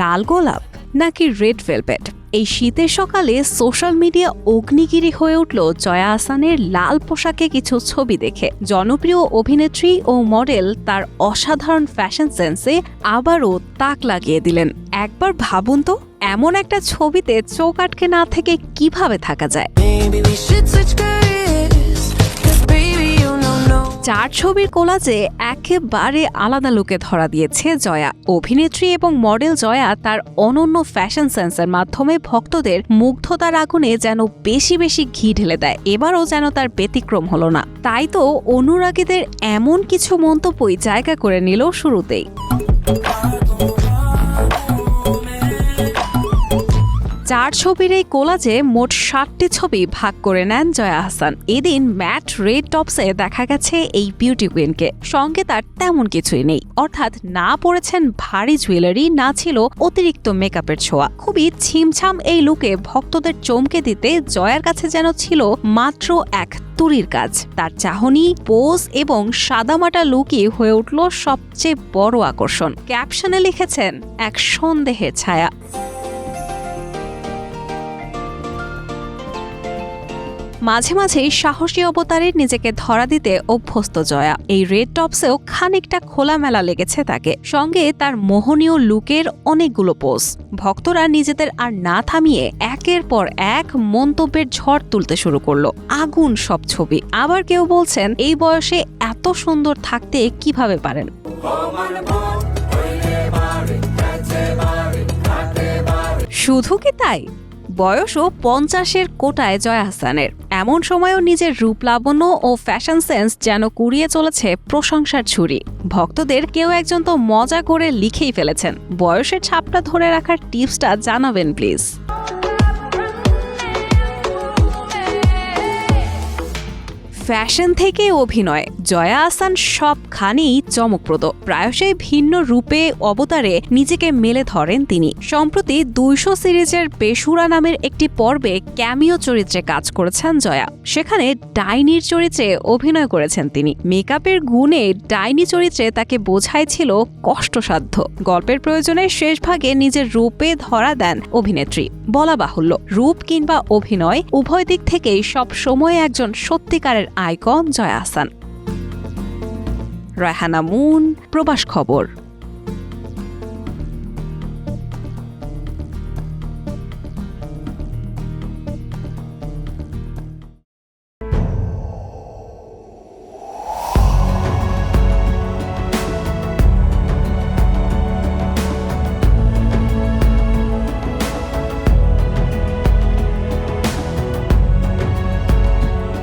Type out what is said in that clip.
লাল গোলাপ নাকি red velvet? এই শীতের সকালে সোশ্যাল মিডিয়া অগ্নিগিরি হয়ে উঠল জয়া আহসানের লাল পোশাকে কিছু ছবি দেখে। জনপ্রিয় অভিনেত্রী ও মডেল তার অসাধারণ ফ্যাশন সেন্সে আবারও তাক লাগিয়ে দিলেন। একবার ভাবুন তো, এমন একটা ছবিতে চোখ আটকে না থেকে কিভাবে থাকা যায়। চার ছবির কোলাজে একেবারে আলাদা লুকে ধরা দিয়েছে জয়া। অভিনেত্রী এবং মডেল জয়া তার অনন্য ফ্যাশন সেন্সের মাধ্যমে ভক্তদের মুগ্ধতার আগুনে যেন বেশি বেশি ঘি ঢেলে দেয়। এবারও যেন তার ব্যতিক্রম হলো না। তাই তো অনুরাগীদের এমন কিছু মন্তব্যই জায়গা করে নিল শুরুতেই। চার ছবির এই কোলাজে মোট 7টি ছবি ভাগ করে নেন জয়া আহসান। এদিন ম্যাট রেড টপসে দেখা গেছে এই বিউটি কুইনকে। সঙ্গে তার তেমন কিছুই নেই, অর্থাৎ না পরেছেন ভারী জুয়েলারি, না ছিল অতিরিক্ত মেকআপের ছোঁয়া। খুবই ছিমছাম এই লুকে ভক্তদের চমকে দিতে জয়ার কাছে যেন ছিল মাত্র এক তুরির কাজ। তার চাহনি, পোজ এবং সাদামাটা লুকই হয়ে উঠল সবচেয়ে বড় আকর্ষণ। ক্যাপশনে লিখেছেন এক সন্দেহের ছায়া। মাঝে মাঝেই সাহসী অবতারে নিজেকে ধরা দিতে অভ্যস্ত জয়া। এই রেড টপসেও খানিকটা খোলামেলা লেগেছে তাকে। সঙ্গে তার মোহনীয় লুকের অনেকগুলো পোজ। ভক্তরা নিজেদের আর না থামিয়ে একের পর এক মন্তব্যের ঝড় তুলতে শুরু করলো। আগুন সব ছবি। আবার কেউ বলছেন এই বয়সে এত সুন্দর থাকতে কিভাবে পারেন। শুধু কি তাই, বয়সও 50-এর কোটায় জয়া আহসানের। এমন সময়ও নিজের রূপ লাবণ্য ও ফ্যাশন সেন্স যেন কুড়িয়ে চলেছে প্রশংসার ছুরি। ভক্তদের কেউ একজন তো মজা করে লিখেই ফেলেছেন, বয়সের ছাপটা ধরে রাখার টিপসটা জানাবেন প্লিজ। ফ্যাশন থেকে অভিনয়, জয়া আহসান সবখানেই চমকপ্রদ। প্রায়শই ভিন্ন রূপে অবতারে নিজেকে মেলে ধরেন তিনি। সম্প্রতি 200 সিরিজের বেসুরা নামের একটি পর্বে ক্যামিও চরিত্রে কাজ করেছেন জয়া। সেখানে ডাইনির চরিত্রে অভিনয় করেছেন তিনি। মেকআপের গুণে ডাইনি চরিত্রে তাকে বোঝাই ছিল কষ্টসাধ্য। গল্পের প্রয়োজনে শেষ ভাগে নিজের রূপে ধরা দেন অভিনেত্রী। বলা বাহুল্য, রূপ কিংবা অভিনয় উভয় দিক থেকেই সব সময় একজন সত্যিকারের আইকন জয়া আহসান। রায়হানা মুন, প্রবাস খবর।